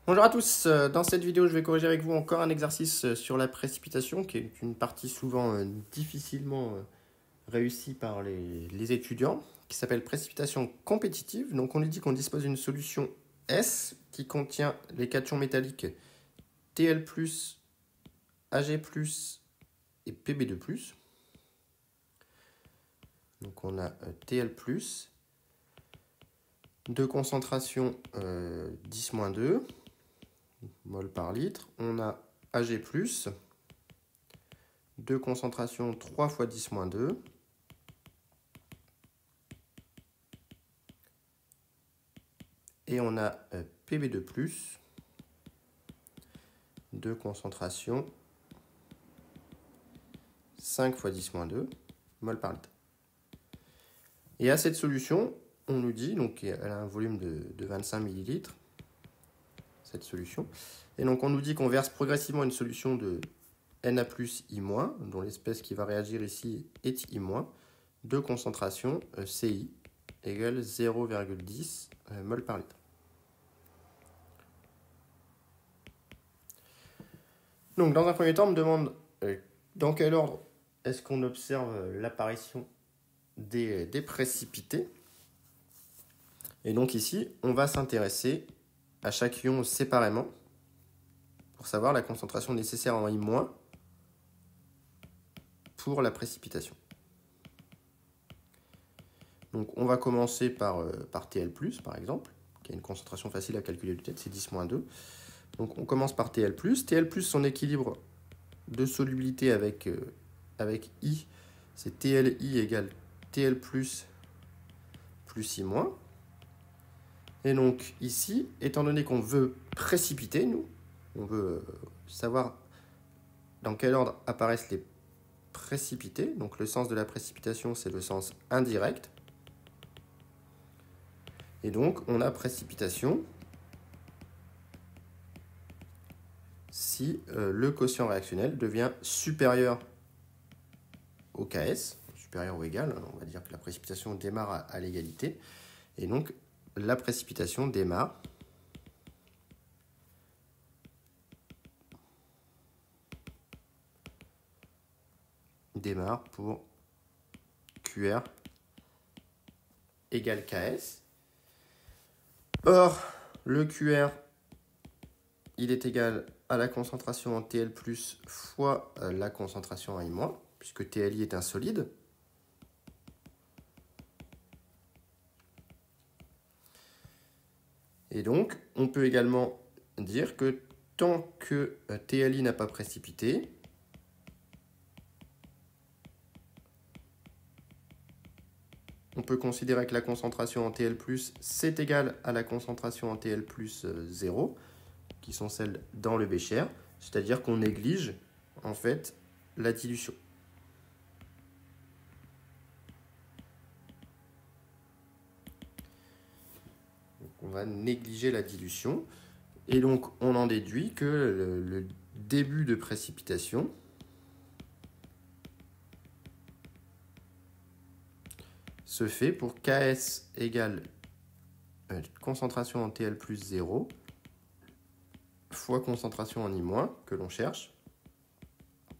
Bonjour à tous, dans cette vidéo je vais corriger avec vous encore un exercice sur la précipitation qui est une partie souvent difficilement réussie par les étudiants qui s'appelle précipitation compétitive. Donc on lui dit qu'on dispose d'une solution S qui contient les cations métalliques Tl+, Ag+, et Pb2+. Donc on a Tl+, de concentration 10-2 mol par litre. On a Ag+, de concentration 3 fois 10-2. Et on a Pb2+, de concentration 5 fois 10-2 mol par litre. Et à cette solution, on nous dit, donc elle a un volume de 25 ml, cette solution. Et donc on nous dit qu'on verse progressivement une solution de Na plus I-, dont l'espèce qui va réagir ici est I-, de concentration Ci égale 0,10 mol par litre. Donc dans un premier temps, on me demande dans quel ordre est-ce qu'on observe l'apparition des précipités. Et donc ici, on va s'intéresser à chaque ion séparément pour savoir la concentration nécessaire en I- pour la précipitation. Donc on va commencer par Tl+, par exemple, qui a une concentration facile à calculer de tête, c'est 10-2. Donc on commence par Tl+. Tl+, son équilibre de solubilité avec I, c'est TLI égale Tl+, plus I-. Et donc ici, étant donné qu'on veut précipiter, nous, on veut savoir dans quel ordre apparaissent les précipités. Donc le sens de la précipitation, c'est le sens indirect. Et donc on a précipitation si le quotient réactionnel devient supérieur au Ks, supérieur ou égal. On va dire que la précipitation démarre à l'égalité. Et donc la précipitation démarre pour QR égale Ks. Or, le QR, il est égal à la concentration en Tl+, fois la concentration en I-, puisque TLI est un solide. Et donc, on peut également dire que tant que TLI n'a pas précipité, on peut considérer que la concentration en Tl+, c'est égal à la concentration en Tl+, 0, qui sont celles dans le bécher, c'est-à-dire qu'on néglige en fait la dilution. Donc, on va négliger la dilution, et donc on en déduit que le début de précipitation se fait pour Ks égale concentration en Tl+, 0 fois concentration en I-, que l'on cherche.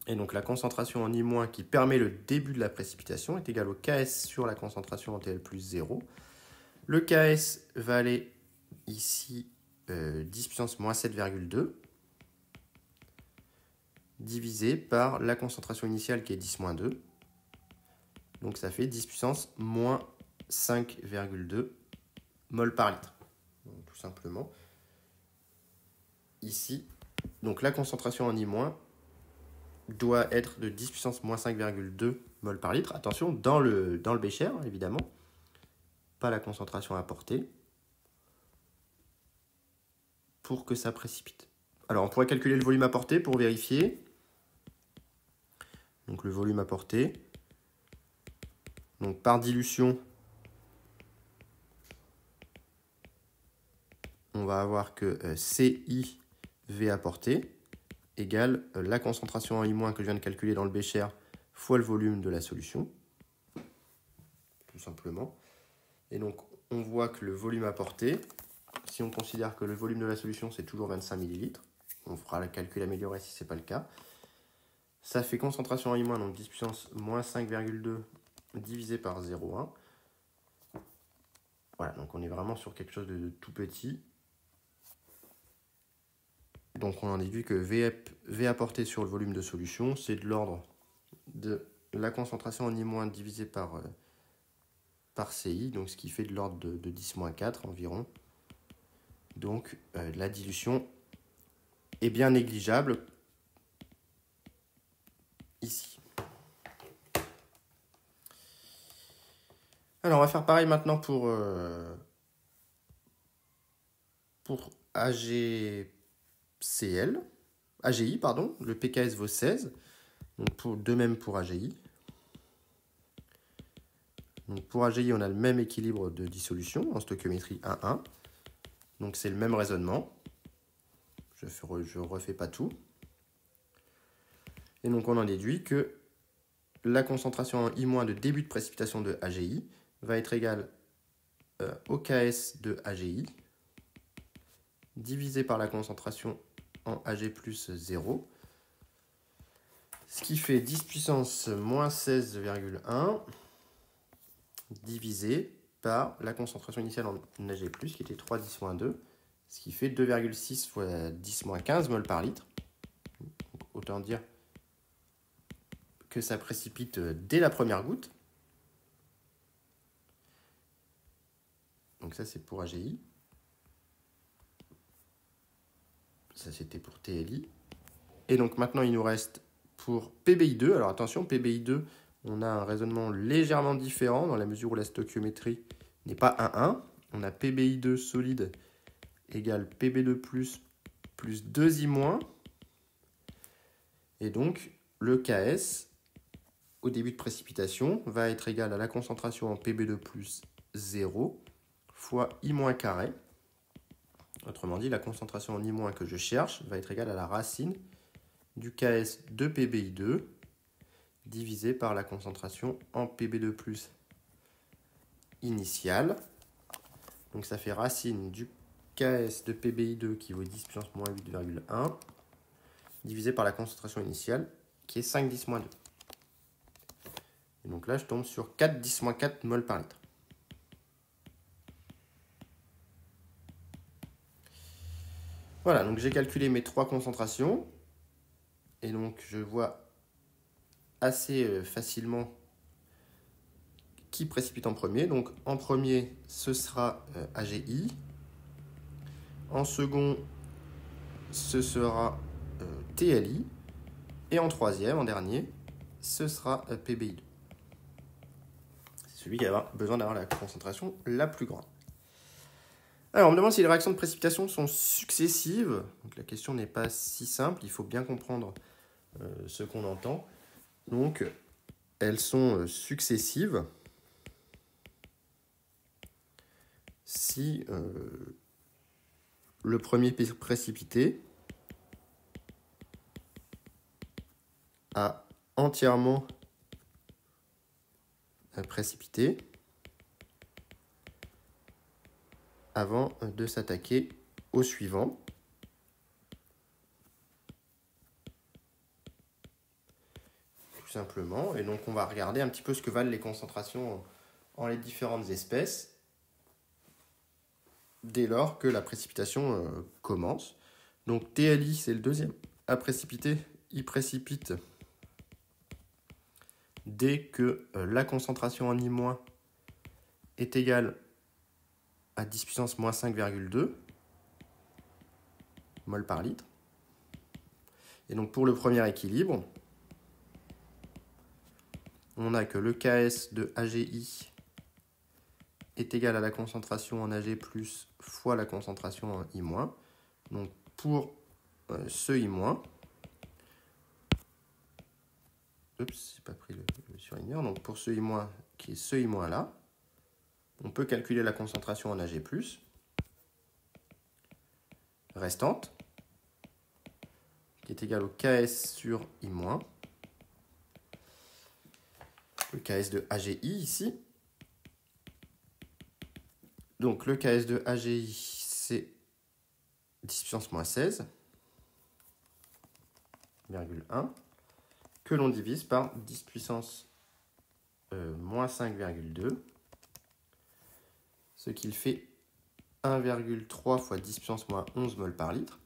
Et donc la concentration en I- qui permet le début de la précipitation est égale au Ks sur la concentration en Tl+, 0. Le Ks va aller ici 10 puissance moins 7,2 divisé par la concentration initiale qui est 10-2. Donc ça fait 10 puissance moins 5,2 mol par litre. Donc, tout simplement. Ici, donc la concentration en I- doit être de 10 puissance moins 5,2 mol par litre. Attention, dans le bécher, évidemment. Pas la concentration apportée. Pour que ça précipite. Alors, on pourrait calculer le volume apporté pour vérifier. Donc, le volume apporté. Donc, par dilution, on va avoir que CIV apporté égale la concentration en I- que je viens de calculer dans le bécher fois le volume de la solution. Tout simplement. Et donc, on voit que le volume apporté, si on considère que le volume de la solution, c'est toujours 25 ml, on fera le calcul amélioré si ce n'est pas le cas. Ça fait concentration en I-, donc 10 puissance moins 5,2 divisé par 0,1. Voilà, donc on est vraiment sur quelque chose de tout petit. Donc on en déduit que V apporté sur le volume de solution, c'est de l'ordre de la concentration en I- divisé par CI, donc ce qui fait de l'ordre de 10-4 environ. Donc la dilution est bien négligeable ici. Alors on va faire pareil maintenant pour AGI, pardon, le PKS vaut 16, donc de même pour AGI. Donc pour AGI, on a le même équilibre de dissolution en stoichiométrie 1,1. Donc c'est le même raisonnement. Je ne refais pas tout. Et donc on en déduit que la concentration en I- de début de précipitation de AGI va être égale au KS de AGI divisé par la concentration en AG plus 0. Ce qui fait 10 puissance moins 16,1 divisé par la concentration initiale en AG+, qui était 3,10-2, ce qui fait 2,6 fois 10-15 mol par litre. Donc, autant dire que ça précipite dès la première goutte. Donc ça, c'est pour AGI. Ça, c'était pour TLI. Et donc maintenant, il nous reste pour PBI2. Alors attention, PBI2, on a un raisonnement légèrement différent dans la mesure où la stoichiométrie n'est pas 1,1. On a PBI2 solide égale PB2 plus 2I-. Et donc, le KS, au début de précipitation, va être égal à la concentration en PB2 plus 0 fois I- carré. Autrement dit, la concentration en I- que je cherche va être égale à la racine du KS de PBI2 divisé par la concentration en PB2 plus initiale. Donc ça fait racine du KS de PBI2 qui vaut 10 puissance moins 8,1 divisé par la concentration initiale qui est 5,10-2. Et donc là, je tombe sur 4,10-4 mol par litre. Voilà, donc j'ai calculé mes trois concentrations. Et donc je vois assez facilement qui précipite en premier. Donc en premier, ce sera AGI. En second, ce sera TLI. Et en troisième, en dernier, ce sera PBI2. C'est celui qui a besoin d'avoir la concentration la plus grande. Alors, on me demande si les réactions de précipitation sont successives. Donc, la question n'est pas si simple, il faut bien comprendre ce qu'on entend. Donc, elles sont successives si le premier précipité a entièrement précipité avant de s'attaquer au suivant. Tout simplement. Et donc on va regarder un petit peu ce que valent les concentrations en les différentes espèces dès lors que la précipitation commence. Donc TLI, c'est le deuxième à précipiter. Il précipite dès que la concentration en I- est égale à 10 puissance moins 5,2 mol par litre. Et donc pour le premier équilibre, on a que le KS de AGI est égal à la concentration en AG plus fois la concentration en I-. Donc pour ce I-, oups, j'ai pas pris le surligneur. Donc pour ce I- qui est ce I- là, on peut calculer la concentration en AG plus restante, qui est égale au KS sur I-, le KS de AGI ici. Donc le KS de AGI, c'est 10 puissance moins 16,1 que l'on divise par 10 puissance moins 5,2, ce qui fait 1,3 fois 10 puissance moins 11 mol par litre.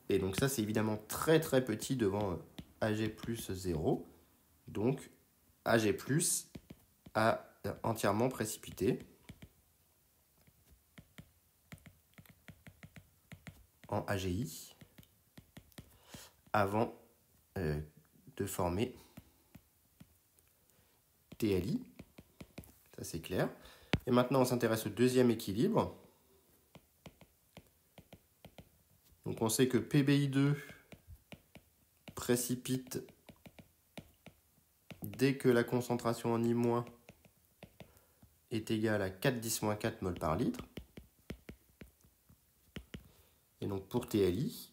Et donc ça, c'est évidemment très très petit devant Ag plus 0. Donc Ag plus a entièrement précipité en AGI avant de former TLI. Ça c'est clair. Et maintenant on s'intéresse au deuxième équilibre. Donc on sait que PBI2 précipite dès que la concentration en I- est égale à 4-10-4 mol par litre. Et donc pour TLI,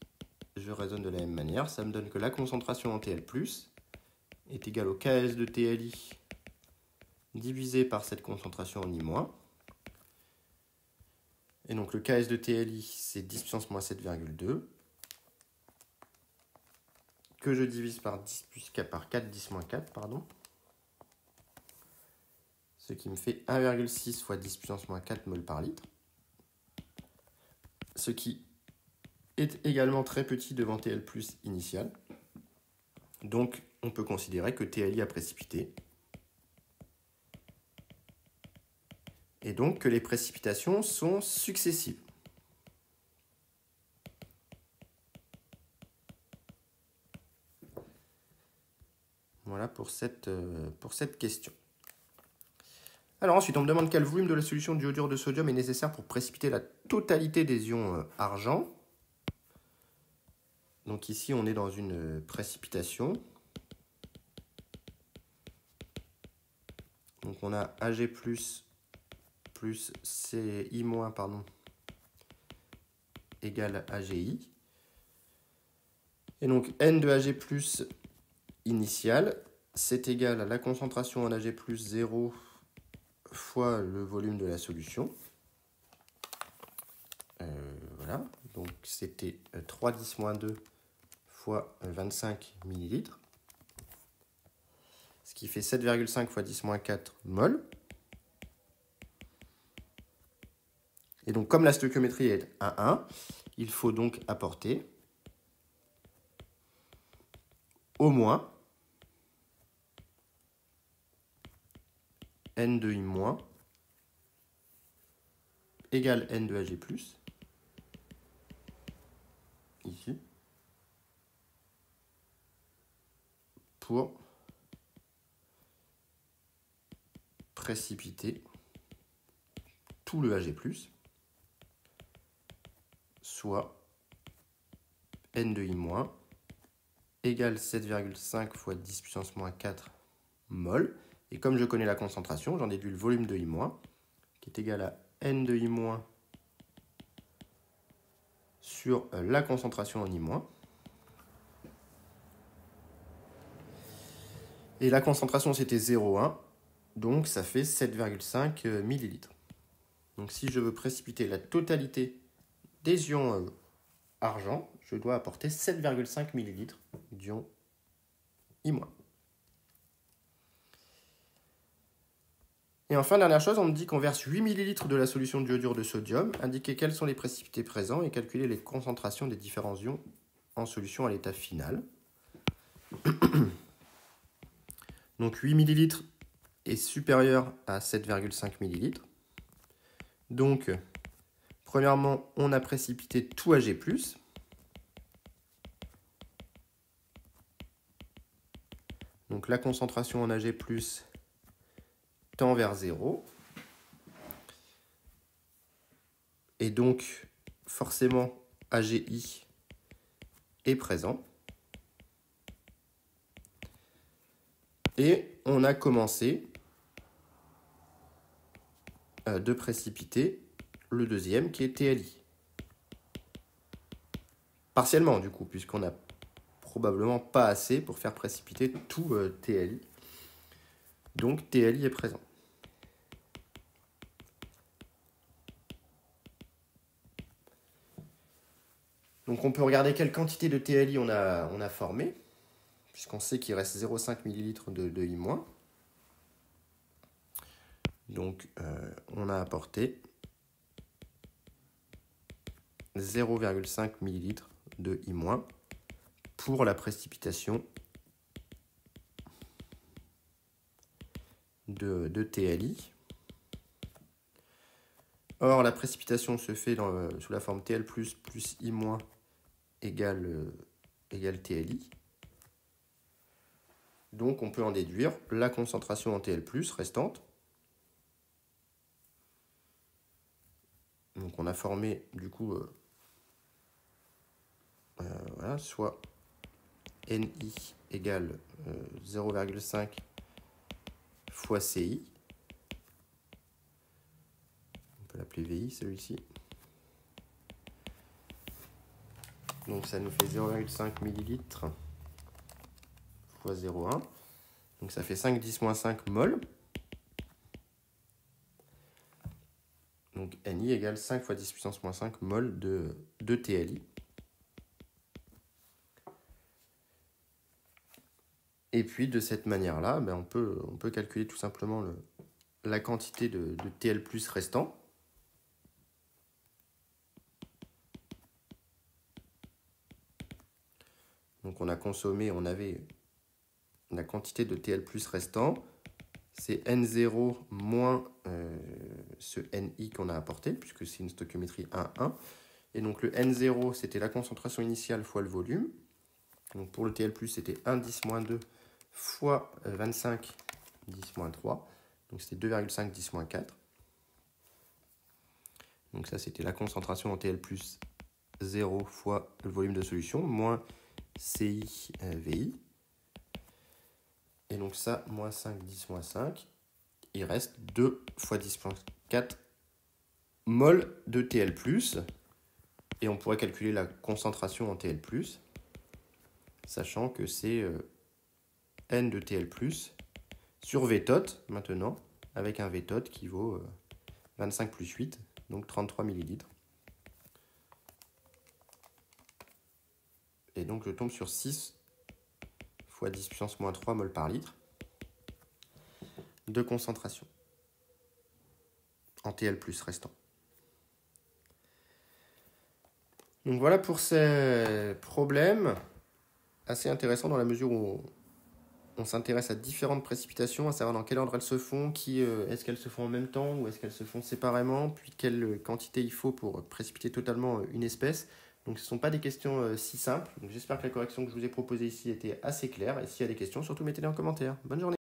je raisonne de la même manière. Ça me donne que la concentration en TL+, est égale au Ks de TLI divisé par cette concentration en I-. Et donc le Ks de TLI, c'est 10 puissance moins 7,2 que je divise par 4, 10 moins 4, pardon. Ce qui me fait 1,6 fois 10 puissance moins 4 mol par litre. Ce qui est également très petit devant TL+ initial. Donc on peut considérer que TLI a précipité. Et donc que les précipitations sont successives. Voilà pour cette question. Alors ensuite, on me demande quel volume de la solution de iodure de sodium est nécessaire pour précipiter la totalité des ions argent. Donc ici, on est dans une précipitation. Donc on a Ag+, plus Ci-, pardon, égale AGI. Et donc N de Ag+, initial, c'est égal à la concentration en Ag+, 0 fois le volume de la solution. Voilà, donc c'était 3-10-2 fois 25 ml, ce qui fait 7,5 fois 10-4 mol. Et donc comme la stoichiométrie est à 1, il faut donc apporter au moins N de I- égale N de Ag+, ici, pour précipiter tout le Ag+, soit N de I- égale 7,5 fois 10 puissance moins 4 mol. Et comme je connais la concentration, j'en déduis le volume de I-, qui est égal à N de I- sur la concentration en I-. Et la concentration, c'était 0,1, donc ça fait 7,5 ml. Donc si je veux précipiter la totalité des ions argent, je dois apporter 7,5 ml d'ions I-. Et enfin, dernière chose, on me dit qu'on verse 8 ml de la solution d'iodure de sodium, indiquer quels sont les précipités présents et calculer les concentrations des différents ions en solution à l'état final. Donc 8 ml est supérieur à 7,5 ml. Donc, premièrement, on a précipité tout Ag+. Donc la concentration en Ag+, tend vers 0. Et donc, forcément, AGI est présent. Et on a commencé de précipiter le deuxième, qui est TLI. Partiellement, du coup, puisqu'on n'a probablement pas assez pour faire précipiter tout TLI. Donc, TLI est présent. Donc on peut regarder quelle quantité de TLI on a formé, puisqu'on sait qu'il reste 0,5 ml de I-. Donc on a apporté 0,5 ml de I- pour la précipitation de TLI. Or, la précipitation se fait sous la forme TL+, plus I- égale TLI. Donc, on peut en déduire la concentration en TL+, restante. Donc, on a formé, du coup, voilà, soit NI égale 0,5 fois CI. On peut l'appeler VI, celui-ci. Donc, ça nous fait 0,5 ml fois 0,1. Donc, ça fait 5×10-5 mol. Donc, NI égale 5 fois 10 puissance moins 5 mol de TLI. Et puis, de cette manière-là, on peut calculer tout simplement la quantité de TL+ restant. Donc, on a consommé, on avait la quantité de TL+ restant. C'est N0 moins ce NI qu'on a apporté, puisque c'est une stoichiométrie 1,1. Et donc, le N0, c'était la concentration initiale fois le volume. Donc, pour le TL+, c'était 1×10-2 fois 25 10-3. Donc, c'était 2,5 10-4. Donc, ça, c'était la concentration en TL+, 0 fois le volume de solution, moins CI VI. Et donc, ça, moins 5 10-5. Il reste 2 fois 10-4 mol de TL+. Et on pourrait calculer la concentration en TL+, sachant que c'est N de TL+, sur V tot, maintenant, avec un V tot qui vaut 25 plus 8, donc 33 ml. Et donc je tombe sur 6 fois 10 puissance moins 3 mol par litre de concentration en TL+ restant. Donc voilà pour ces problèmes assez intéressants dans la mesure où on s'intéresse à différentes précipitations, à savoir dans quel ordre elles se font, est-ce qu'elles se font en même temps ou est-ce qu'elles se font séparément, puis quelle quantité il faut pour précipiter totalement une espèce. Donc ce ne sont pas des questions si simples. J'espère que la correction que je vous ai proposée ici était assez claire. Et s'il y a des questions, surtout mettez-les en commentaire. Bonne journée.